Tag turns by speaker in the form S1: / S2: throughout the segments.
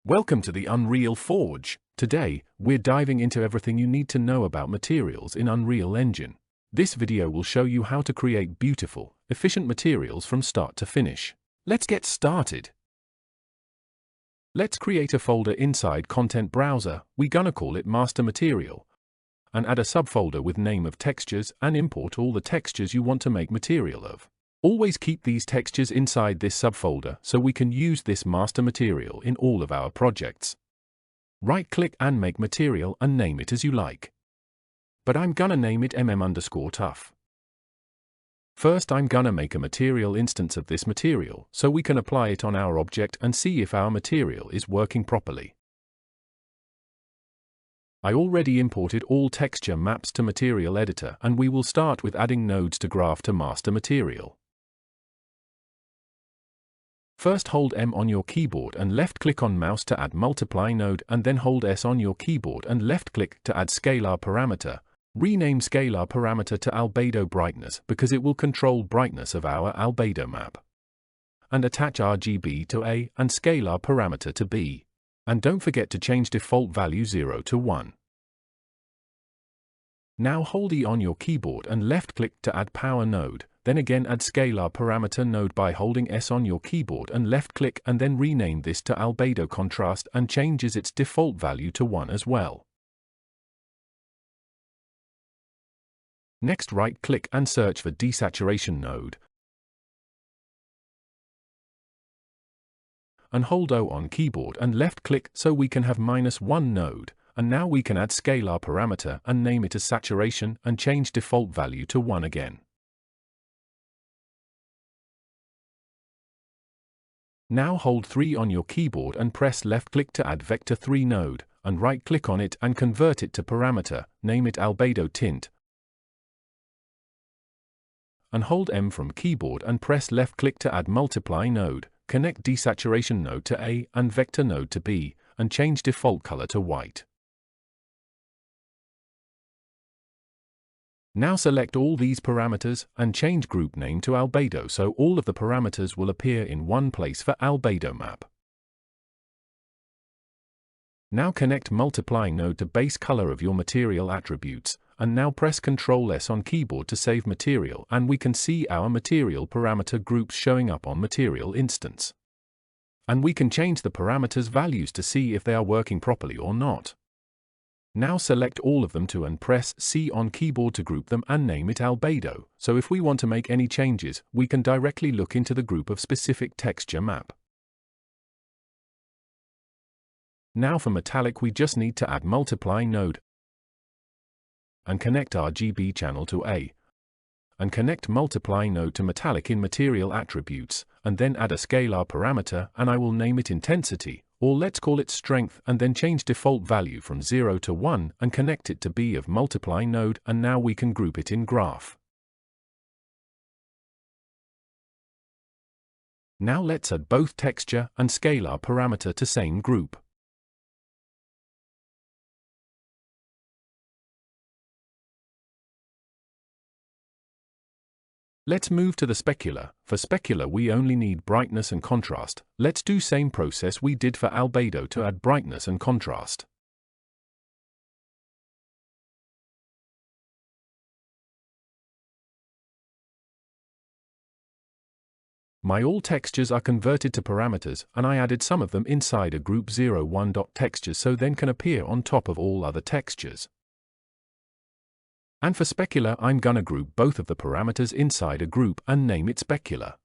S1: Welcome to the Unreal Forge. Today, we're diving into everything you need to know about materials in Unreal Engine. This video will show you how to create beautiful, efficient materials from start to finish. Let's get started. Let's create a folder inside Content Browser. We're gonna call it Master Material, and add a subfolder with name of textures and import all the textures you want to make material of. Always keep these textures inside this subfolder so we can use this master material in all of our projects. Right-click and make material and name it as you like. But I'm gonna name it mm_tough. First I'm gonna make a material instance of this material so we can apply it on our object and see if our material is working properly. I already imported all texture maps to Material Editor, and we will start with adding nodes to graph to master material. First hold M on your keyboard and left-click on mouse to add multiply node, and then hold S on your keyboard and left-click to add scalar parameter. Rename scalar parameter to albedo brightness because it will control brightness of our albedo map. And attach RGB to A and scalar parameter to B. And don't forget to change default value 0 to 1. Now hold E on your keyboard and left-click to add power node. Then again add scalar parameter node by holding S on your keyboard and left-click, and then rename this to albedo contrast and changes its default value to 1 as well. Next right-click and search for desaturation node. And hold O on keyboard and left-click so we can have -1 node. And now we can add scalar parameter and name it as saturation and change default value to 1 again. Now hold 3 on your keyboard and press left-click to add vector 3 node, and right-click on it and convert it to parameter, name it albedo tint. And hold M from keyboard and press left-click to add multiply node, connect desaturation node to A and vector node to B, and change default color to white. Now select all these parameters and change group name to albedo so all of the parameters will appear in one place for albedo map. Now connect multiply node to base color of your material attributes, and now press Ctrl S on keyboard to save material, and we can see our material parameter groups showing up on material instance. And we can change the parameters values to see if they are working properly or not. Now select all of them and press C on keyboard to group them and name it albedo, so if we want to make any changes, we can directly look into the group of specific texture map. Now for metallic we just need to add multiply node and connect RGB channel to A, and connect multiply node to metallic in material attributes, and then add a scalar parameter, and I will name it intensity, or let's call it strength, and then change default value from 0 to 1 and connect it to B of multiply node, and now we can group it in graph. Now let's add both texture and scalar parameter to same group. Let's move to the specular. For specular we only need brightness and contrast. Let's do same process we did for albedo to add brightness and contrast. My all textures are converted to parameters, and I added some of them inside a group 01.textures so then can appear on top of all other textures. And for specular I'm gonna group both of the parameters inside a group and name it specular.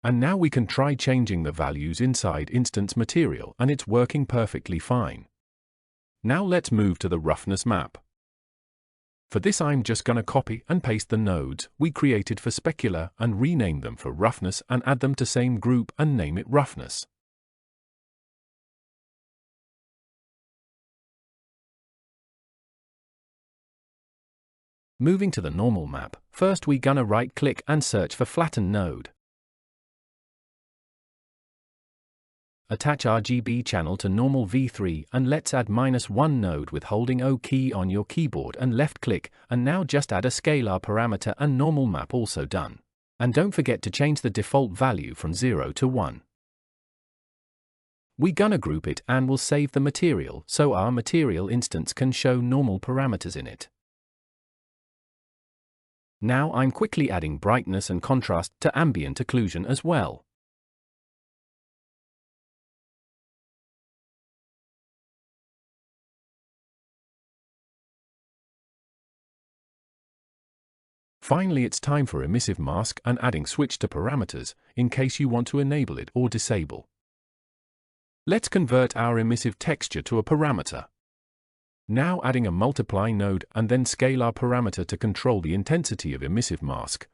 S1: And now we can try changing the values inside instance material, and it's working perfectly fine. Now let's move to the roughness map. For this I'm just gonna copy and paste the nodes we created for specular and rename them for roughness and add them to same group and name it roughness. Moving to the normal map, first we gonna right-click and search for flatten node. Attach RGB channel to normal V3 and let's add -1 node with holding O key on your keyboard and left-click, and now just add a scalar parameter and normal map also done. And don't forget to change the default value from 0 to 1. We're gonna group it and we'll save the material so our material instance can show normal parameters in it. Now I'm quickly adding brightness and contrast to ambient occlusion as well. Finally, it's time for emissive mask and adding switch to parameters in case you want to enable it or disable. Let's convert our emissive texture to a parameter. Now adding a multiply node and then scalar parameter to control the intensity of emissive mask.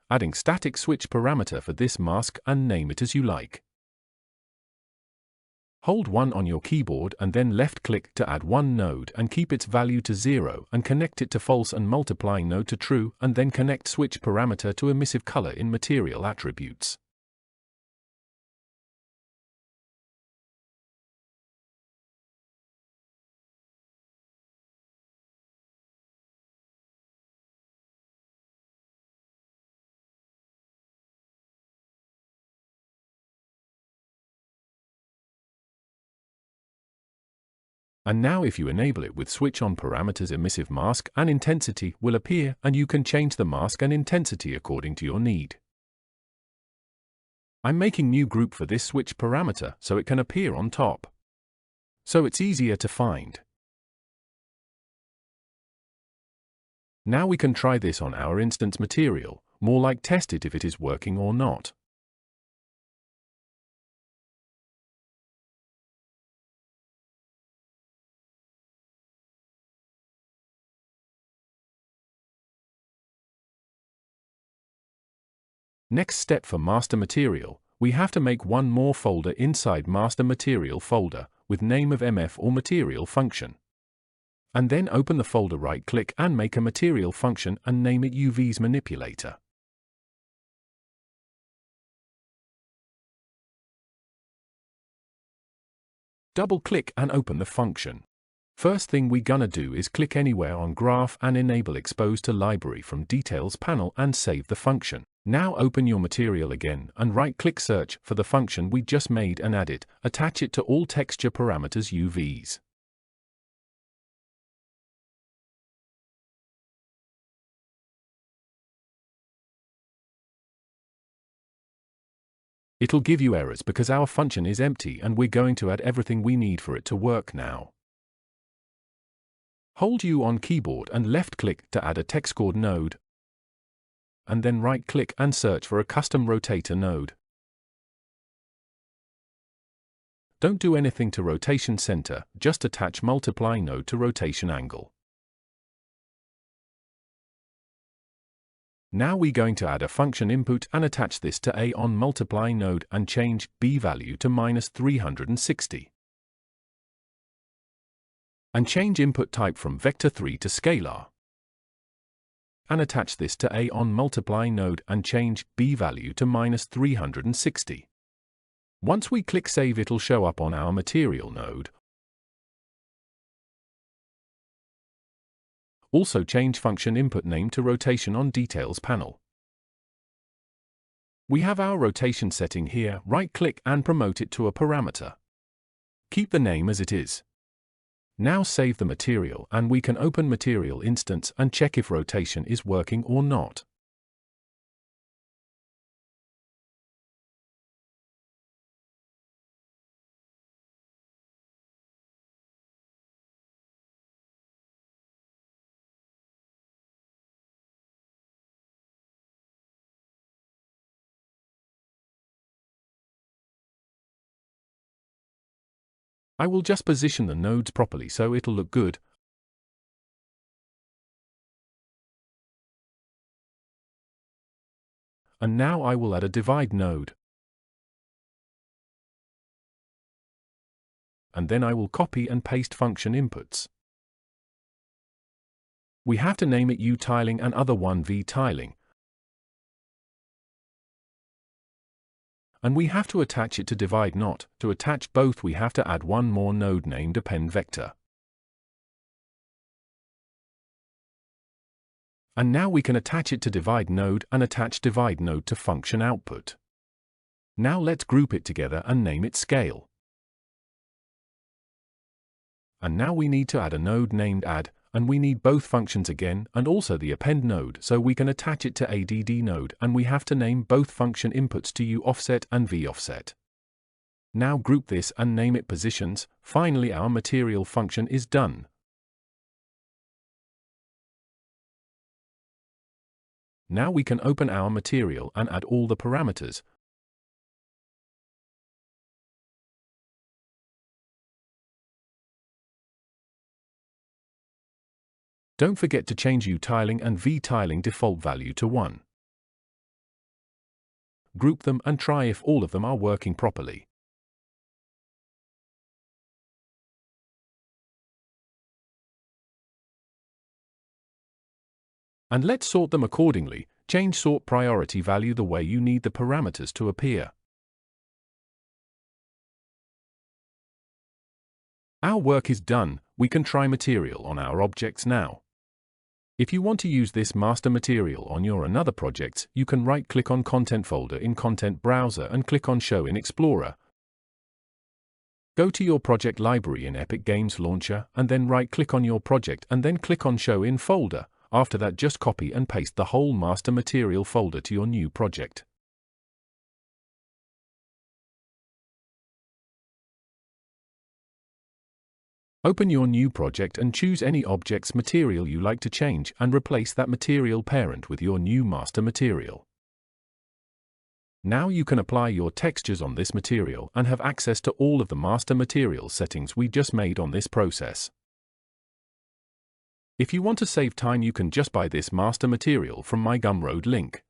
S1: Adding static switch parameter for this mask and name it as you like. Hold 1 on your keyboard and then left-click to add one node and keep its value to 0 and connect it to false and multiply node to true and then connect switch parameter to emissive color in material attributes. And now if you enable it with switch on parameters, emissive mask and intensity will appear and you can change the mask and intensity according to your need. I'm making new group for this switch parameter so it can appear on top. So it's easier to find. Now we can try this on our instance material, more like test it if it is working or not. Next step for master material, we have to make one more folder inside master material folder with name of MF or material function. And then open the folder, right-click and make a material function and name it UVs manipulator. Double-click and open the function. First thing we gonna do is click anywhere on graph and enable expose to library from details panel and save the function. Now open your material again and right-click search for the function we just made and add it, attach it to all texture parameters UVs. It'll give you errors because our function is empty and we're going to add everything we need for it to work now. Hold U on keyboard and left-click to add a textchord node, and then right-click and search for a custom rotator node. Don't do anything to rotation center, just attach multiply node to rotation angle. Now we're going to add a function input and attach this to A on multiply node and change B value to -360. And change input type from vector3 to scalar. And attach this to A on multiply node and change B value to -360. Once we click save, it'll show up on our material node. Also change function input name to rotation on details panel. We have our rotation setting here, right-click and promote it to a parameter. Keep the name as it is. Now save the material and we can open material instance and check if rotation is working or not. I will just position the nodes properly so it'll look good. And now I will add a divide node. And then I will copy and paste function inputs. We have to name it U tiling and other one V tiling. And we have to attach it to divide not. To attach both we have to add one more node named append vector. And now we can attach it to divide node and attach divide node to function output. Now let's group it together and name it scale. And now we need to add a node named add, and we need both functions again and also the append node so we can attach it to add node, and we have to name both function inputs to uOffset and vOffset. Now group this and name it positions. Finally, our material function is done. Now we can open our material and add all the parameters. Don't forget to change U tiling and V tiling default value to 1. Group them and try if all of them are working properly. And let's sort them accordingly. Change sort priority value the way you need the parameters to appear. Our work is done. We can try material on our objects now. If you want to use this master material on your another projects, you can right-click on Content folder in Content Browser and click on Show in Explorer. Go to your project library in Epic Games Launcher and then right-click on your project and then click on Show in Folder. After that, just copy and paste the whole master material folder to your new project. Open your new project and choose any object's material you like to change and replace that material parent with your new master material. Now you can apply your textures on this material and have access to all of the master material settings we just made on this process. If you want to save time, you can just buy this master material from my Gumroad link.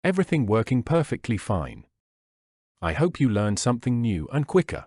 S1: Everything working perfectly fine. I hope you learned something new and quicker.